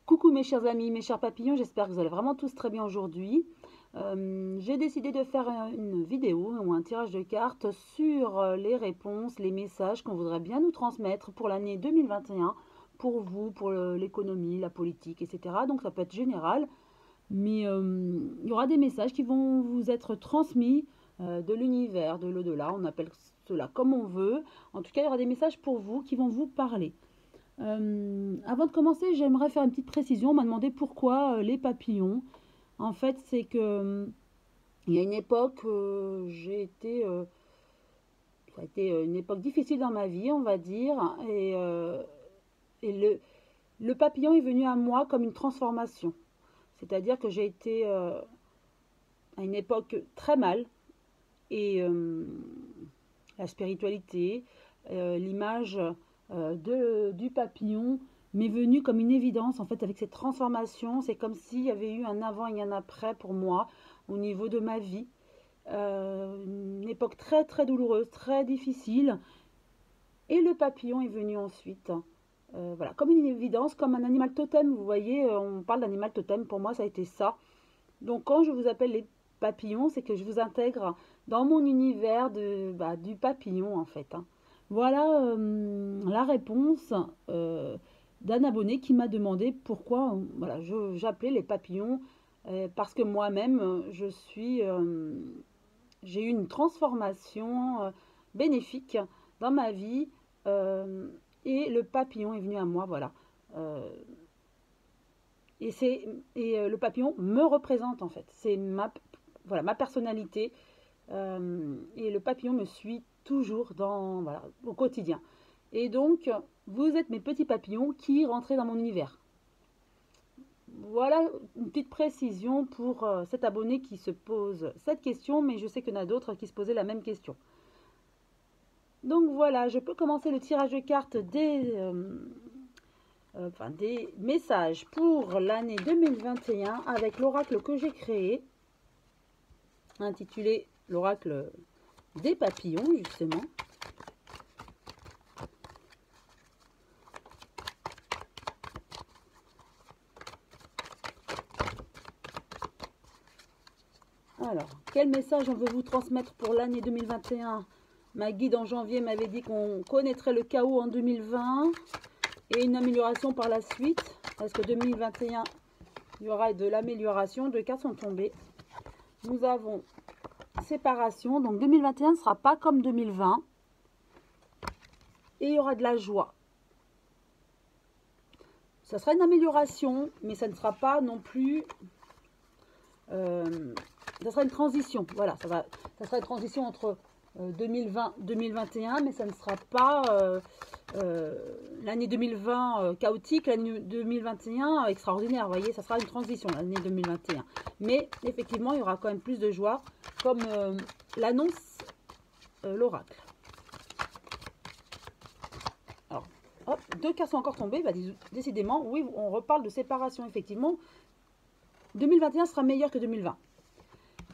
Coucou mes chers amis, mes chers papillons, j'espère que vous allez vraiment tous très bien aujourd'hui. J'ai décidé de faire une vidéo ou un tirage de cartes sur les réponses, les messages qu'on voudrait bien nous transmettre pour l'année 2021, pour vous, pour l'économie, la politique, etc. Donc ça peut être général, mais il y aura des messages qui vont vous être transmis de l'univers, de l'au-delà, on appelle cela comme on veut. En tout cas, il y aura des messages pour vous qui vont vous parler. Avant de commencer, j'aimerais faire une petite précision. On m'a demandé pourquoi les papillons. En fait, c'est que il y a une époque, ça a été une époque difficile dans ma vie, on va dire, et le papillon est venu à moi comme une transformation. C'est-à-dire que j'ai été à une époque très mal, et la spiritualité, l'image du papillon m'est venue comme une évidence en fait avec cette transformation. C'est comme s'il y avait eu un avant et un après pour moi au niveau de ma vie. Une époque très très douloureuse, très difficile. Et le papillon est venu ensuite. Voilà, comme une évidence, comme un animal totem. Vous voyez, on parle d'animal totem. Pour moi, ça a été ça. Donc quand je vous appelle les papillons, c'est que je vous intègre dans mon univers du papillon en fait, hein. Voilà la réponse d'un abonné qui m'a demandé pourquoi voilà, j'appelais les papillons parce que moi-même j'ai eu une transformation bénéfique dans ma vie euh, et le papillon est venu à moi, voilà. Euh, le papillon me représente en fait. C'est voilà, ma personnalité. Et le papillon me suit toujours voilà, au quotidien. Et donc, vous êtes mes petits papillons qui rentrez dans mon univers. Voilà une petite précision pour cet abonné qui se pose cette question, mais je sais qu'il y en a d'autres qui se posaient la même question. Donc voilà, je peux commencer le tirage de cartes des messages pour l'année 2021 avec l'oracle que j'ai créé, intitulé l'oracle des papillons, justement. Alors, quel message on veut vous transmettre pour l'année 2021? Ma guide en janvier m'avait dit qu'on connaîtrait le chaos en 2020 et une amélioration par la suite. Est-ce que 2021, il y aura de l'amélioration? Deux cartes sont tombées. Nous avons séparation. Donc 2021 ne sera pas comme 2020. Et il y aura de la joie. Ça sera une amélioration, mais ça ne sera pas non plus... ça sera une transition. Voilà, ça sera une transition entre 2020-2021, mais ça ne sera pas l'année 2020 chaotique, l'année 2021 extraordinaire. Vous voyez, ça sera une transition, l'année 2021. Mais effectivement, il y aura quand même plus de joie, comme l'annonce l'oracle. Alors, hop, deux cartes sont encore tombées. Bah, décidément, oui, on reparle de séparation, effectivement. 2021 sera meilleur que 2020.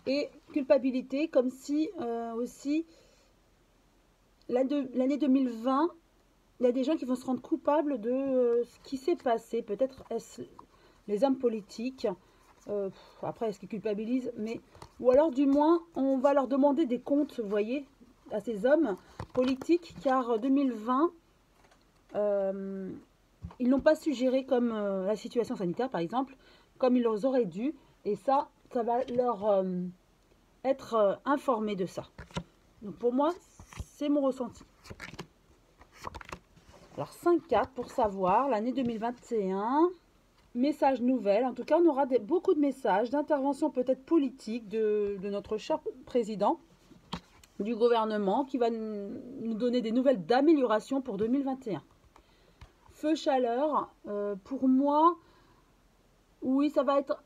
Et culpabilité, comme si aussi l'année 2020, il y a des gens qui vont se rendre coupables de ce qui s'est passé. Peut-être est-ce les hommes politiques, après est-ce qu'ils culpabilisent, mais ou alors du moins on va leur demander des comptes, vous voyez, à ces hommes politiques, car 2020, ils n'ont pas su gérer comme la situation sanitaire par exemple, comme ils leur auraient dû, et ça va leur être informé de ça. Donc pour moi, c'est mon ressenti. Alors 5 cartes pour savoir l'année 2021. Message nouvelle. En tout cas, on aura beaucoup de messages, d'intervention peut-être politique de notre cher président du gouvernement qui va nous donner des nouvelles d'amélioration pour 2021. Feu, chaleur, pour moi, oui, ça va être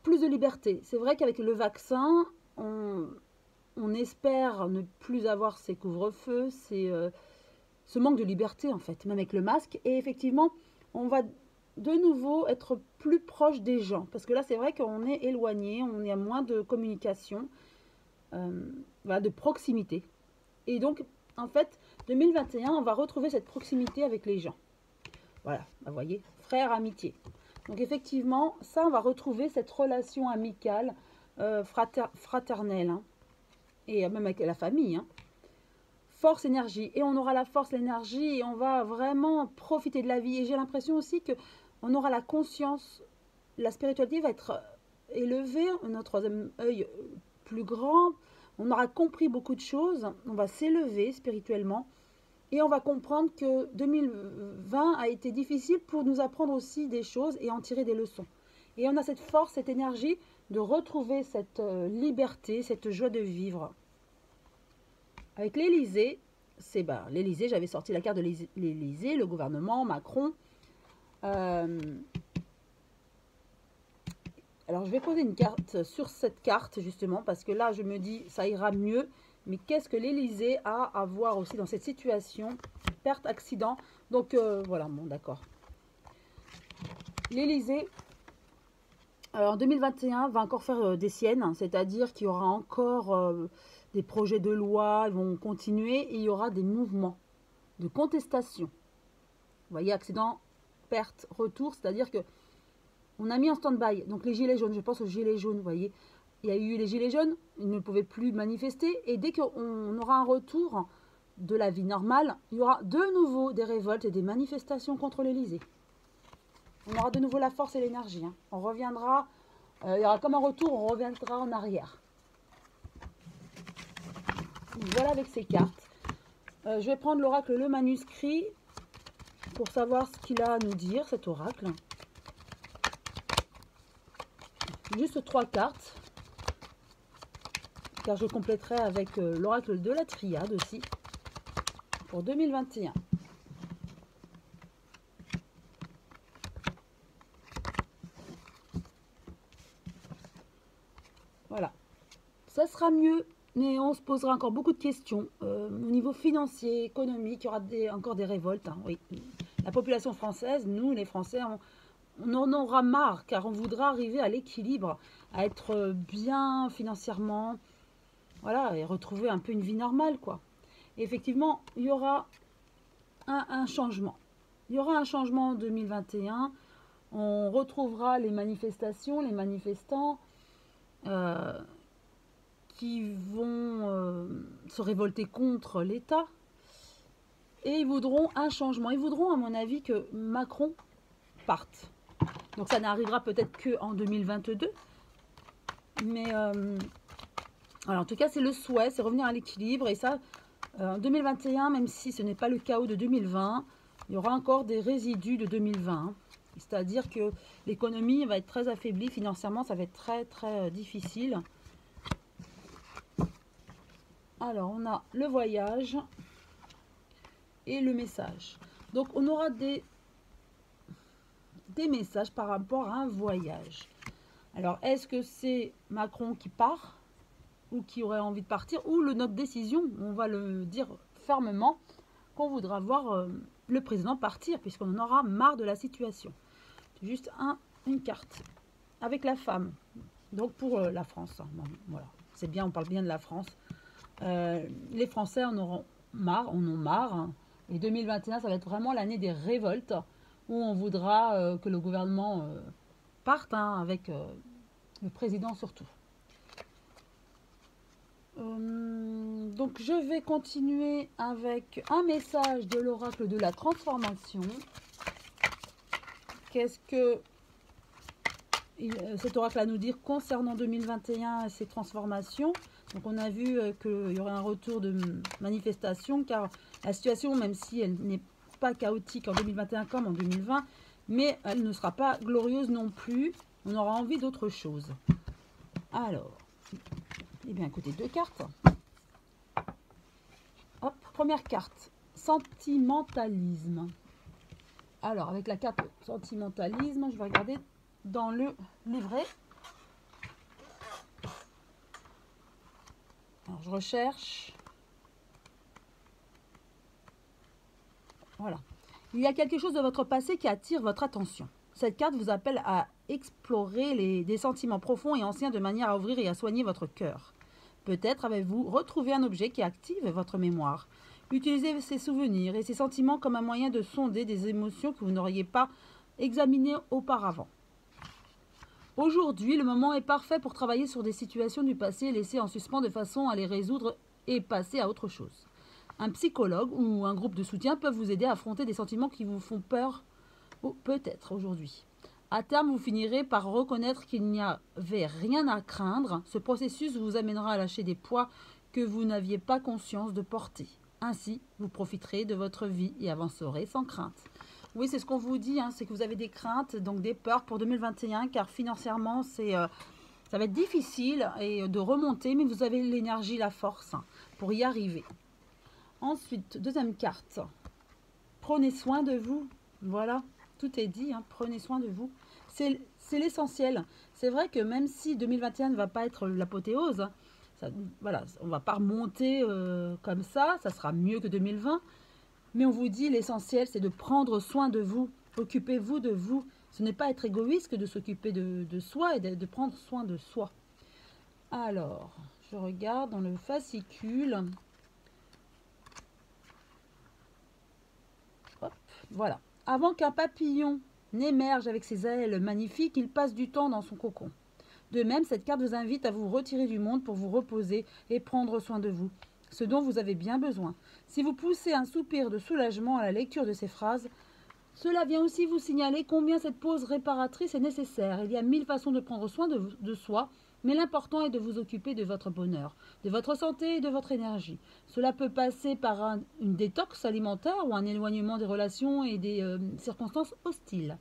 plus de liberté. C'est vrai qu'avec le vaccin, on espère ne plus avoir ces couvre-feux, ce manque de liberté en fait, même avec le masque. Et effectivement, on va de nouveau être plus proche des gens. Parce que là, c'est vrai qu'on est éloigné, on est à moins de communication, voilà, de proximité. Et donc, en fait, 2021, on va retrouver cette proximité avec les gens. Voilà, vous voyez, frère, amitié. Donc effectivement, ça, on va retrouver cette relation amicale, fraternelle, hein, et même avec la famille, hein. Force, énergie. Et on aura la force, l'énergie, et on va vraiment profiter de la vie. Et j'ai l'impression aussi que on aura la conscience, la spiritualité va être élevée, notre troisième œil plus grand. On aura compris beaucoup de choses. On va s'élever spirituellement. Et on va comprendre que 2020 a été difficile pour nous apprendre aussi des choses et en tirer des leçons. Et on a cette force, cette énergie de retrouver cette liberté, cette joie de vivre. Avec l'Élysée, c'est l'Élysée, j'avais sorti la carte de l'Élysée, le gouvernement, Macron. Alors je vais poser une carte sur cette carte justement parce que là je me dis ça ira mieux. Mais qu'est-ce que l'Élysée a à voir aussi dans cette situation? Perte, accident. Donc voilà, bon d'accord. L'Élysée, en 2021, va encore faire des siennes. C'est-à-dire qu'il y aura encore des projets de loi, ils vont continuer. Et il y aura des mouvements de contestation. Vous voyez, accident, perte, retour. C'est-à-dire que on a mis en stand-by. Donc les gilets jaunes, je pense aux gilets jaunes, vous voyez. Il y a eu les gilets jaunes, ils ne pouvaient plus manifester. Et dès qu'on aura un retour de la vie normale, il y aura de nouveau des révoltes et des manifestations contre l'Élysée. On aura de nouveau la force et l'énergie. Hein. On reviendra, il y aura comme un retour, on reviendra en arrière. Voilà avec ces cartes. Je vais prendre l'oracle, le manuscrit, pour savoir ce qu'il a à nous dire, cet oracle. Juste 3 cartes. Car je compléterai avec l'oracle de la triade aussi pour 2021. Voilà. Ça sera mieux, mais on se posera encore beaucoup de questions. Au niveau financier, économique, il y aura encore des révoltes. Hein, oui. La population française, nous les Français, on en aura marre car on voudra arriver à l'équilibre, à être bien financièrement. Voilà, et retrouver un peu une vie normale, quoi. Et effectivement, il y aura un changement. Il y aura un changement en 2021. On retrouvera les manifestations, les manifestants qui vont se révolter contre l'État. Et ils voudront un changement. Ils voudront, à mon avis, que Macron parte. Donc ça n'arrivera peut-être qu'en 2022. Mais... alors, en tout cas, c'est le souhait, c'est revenir à l'équilibre. Et ça, en 2021, même si ce n'est pas le chaos de 2020, il y aura encore des résidus de 2020. C'est-à-dire que l'économie va être très affaiblie financièrement, ça va être très très difficile. Alors, on a le voyage et le message. Donc, on aura des messages par rapport à un voyage. Alors, est-ce que c'est Macron qui part ? Ou qui aurait envie de partir, ou notre décision, on va le dire fermement, qu'on voudra voir le président partir, puisqu'on en aura marre de la situation. C'est juste une carte, avec la femme, donc pour la France. Hein. Bon, voilà, c'est bien, on parle bien de la France. Les Français en ont marre, hein. Et 2021, ça va être vraiment l'année des révoltes, où on voudra que le gouvernement parte, hein, avec le président surtout. Donc je vais continuer avec un message de l'oracle de la transformation. Qu'est-ce que cet oracle a à nous dire concernant 2021 et ses transformations? Donc on a vu qu'il y aurait un retour de manifestation, car la situation, même si elle n'est pas chaotique en 2021 comme en 2020, mais elle ne sera pas glorieuse non plus. On aura envie d'autre chose. Alors, eh bien, écoutez, 2 cartes. Hop, première carte, sentimentalisme. Alors, avec la carte sentimentalisme, je vais regarder dans le livret. Alors, je recherche. Voilà. Il y a quelque chose de votre passé qui attire votre attention. Cette carte vous appelle à explorer des sentiments profonds et anciens de manière à ouvrir et à soigner votre cœur. Peut-être avez-vous retrouvé un objet qui active votre mémoire. Utilisez ces souvenirs et ces sentiments comme un moyen de sonder des émotions que vous n'auriez pas examinées auparavant. Aujourd'hui, le moment est parfait pour travailler sur des situations du passé laissées en suspens de façon à les résoudre et passer à autre chose. Un psychologue ou un groupe de soutien peuvent vous aider à affronter des sentiments qui vous font peur, peut-être aujourd'hui. À terme, vous finirez par reconnaître qu'il n'y avait rien à craindre. Ce processus vous amènera à lâcher des poids que vous n'aviez pas conscience de porter. Ainsi, vous profiterez de votre vie et avancerez sans crainte. Oui, c'est ce qu'on vous dit, c'est que vous avez des craintes, donc des peurs pour 2021, car financièrement, ça va être difficile de remonter, mais vous avez l'énergie, la force pour y arriver. Ensuite, deuxième carte. Prenez soin de vous. Voilà, tout est dit, prenez soin de vous. C'est l'essentiel. C'est vrai que même si 2021 ne va pas être l'apothéose, voilà, on ne va pas remonter comme ça sera mieux que 2020. Mais on vous dit l'essentiel, c'est de prendre soin de vous. Occupez-vous de vous. Ce n'est pas être égoïste que de s'occuper de soi et de prendre soin de soi. Alors, je regarde dans le fascicule. Hop, voilà. Avant qu'un papillon n'émerge avec ses ailes magnifiques, il passe du temps dans son cocon. De même, cette carte vous invite à vous retirer du monde pour vous reposer et prendre soin de vous, ce dont vous avez bien besoin. Si vous poussez un soupir de soulagement à la lecture de ces phrases, cela vient aussi vous signaler combien cette pause réparatrice est nécessaire. Il y a 1000 façons de prendre soin de soi, mais l'important est de vous occuper de votre bonheur, de votre santé et de votre énergie. Cela peut passer par une détox alimentaire ou un éloignement des relations et des circonstances hostiles.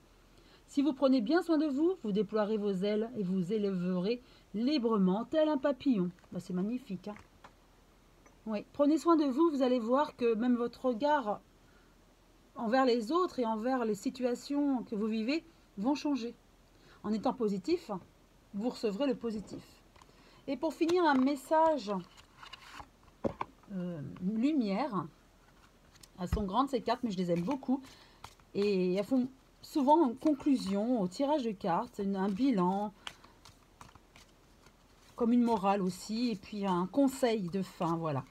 Si vous prenez bien soin de vous, vous déploierez vos ailes et vous élèverez librement tel un papillon. C'est magnifique. Oui. Prenez soin de vous, vous allez voir que même votre regard envers les autres et envers les situations que vous vivez vont changer. En étant positif, vous recevrez le positif. Et pour finir, un message lumière. Elles sont grandes ces cartes, mais je les aime beaucoup. Et elles font souvent une conclusion au tirage de cartes, un bilan, comme une morale aussi, et puis un conseil de fin, voilà.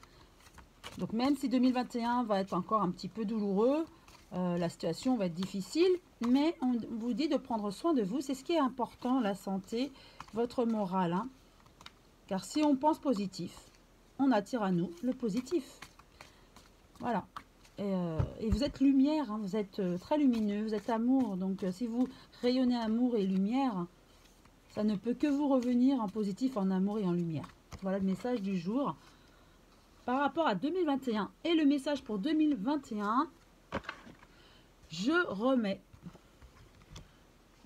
Donc même si 2021 va être encore un petit peu douloureux, la situation va être difficile, mais on vous dit de prendre soin de vous, c'est ce qui est important, la santé, votre morale. Car si on pense positif, on attire à nous le positif. Voilà. Et vous êtes lumière, vous êtes très lumineux, vous êtes amour. Donc si vous rayonnez amour et lumière, ça ne peut que vous revenir en positif, en amour et en lumière. Voilà le message du jour. Par rapport à 2021 et le message pour 2021, je remets.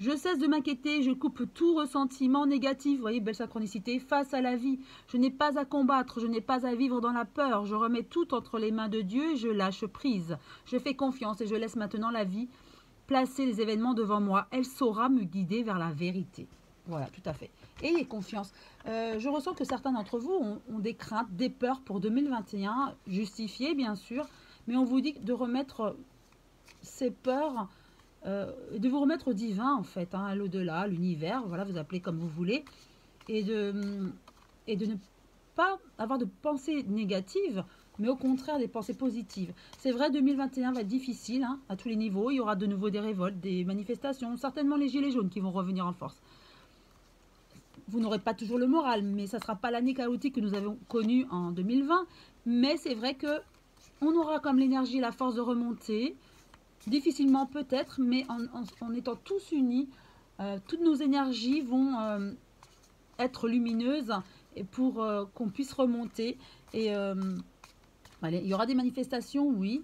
Je cesse de m'inquiéter, je coupe tout ressentiment négatif, vous voyez, belle synchronicité, face à la vie. Je n'ai pas à combattre, je n'ai pas à vivre dans la peur. Je remets tout entre les mains de Dieu et je lâche prise. Je fais confiance et je laisse maintenant la vie placer les événements devant moi. Elle saura me guider vers la vérité. Voilà, tout à fait. Ayez confiance. Je ressens que certains d'entre vous ont des craintes, des peurs pour 2021, justifiées bien sûr, mais on vous dit de remettre ces peurs, de vous remettre au divin en fait, à l'au-delà, à l'univers, voilà, vous appelez comme vous voulez, et de ne pas avoir de pensées négatives, mais au contraire des pensées positives. C'est vrai, 2021 va être difficile à tous les niveaux, il y aura de nouveau des révoltes, des manifestations, certainement les gilets jaunes qui vont revenir en force. Vous n'aurez pas toujours le moral, mais ça ne sera pas l'année chaotique que nous avons connue en 2020. Mais c'est vrai que on aura comme l'énergie, la force de remonter. Difficilement peut-être, mais en étant tous unis, toutes nos énergies vont être lumineuses et pour qu'on puisse remonter. Et allez, il y aura des manifestations, oui,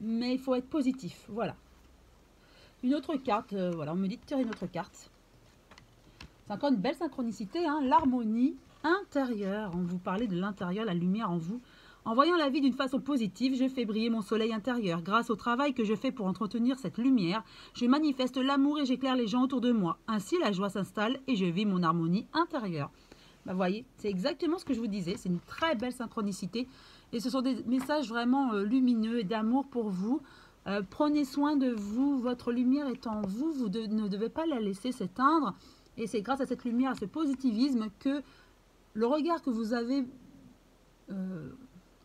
mais il faut être positif. Voilà. Une autre carte, voilà, on me dit de tirer une autre carte. C'est encore une belle synchronicité, l'harmonie intérieure. On vous parlait de l'intérieur, la lumière en vous. En voyant la vie d'une façon positive, je fais briller mon soleil intérieur. Grâce au travail que je fais pour entretenir cette lumière, je manifeste l'amour et j'éclaire les gens autour de moi. Ainsi, la joie s'installe et je vis mon harmonie intérieure. Vous voyez, c'est exactement ce que je vous disais. C'est une très belle synchronicité. Et ce sont des messages vraiment lumineux et d'amour pour vous. Prenez soin de vous. Votre lumière est en vous. Vous ne devez pas la laisser s'éteindre. Et c'est grâce à cette lumière, à ce positivisme, que le regard que vous avez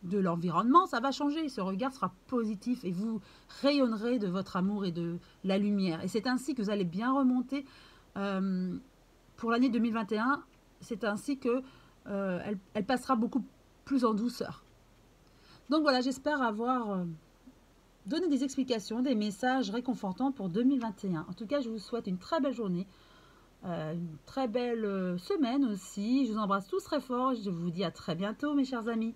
de l'environnement, ça va changer. Ce regard sera positif et vous rayonnerez de votre amour et de la lumière. Et c'est ainsi que vous allez bien remonter pour l'année 2021. C'est ainsi que elle passera beaucoup plus en douceur. Donc voilà, j'espère avoir donné des explications, des messages réconfortants pour 2021. En tout cas, je vous souhaite une très belle journée, une très belle semaine aussi. Je vous embrasse tous très fort. Je vous dis à très bientôt, mes chers amis.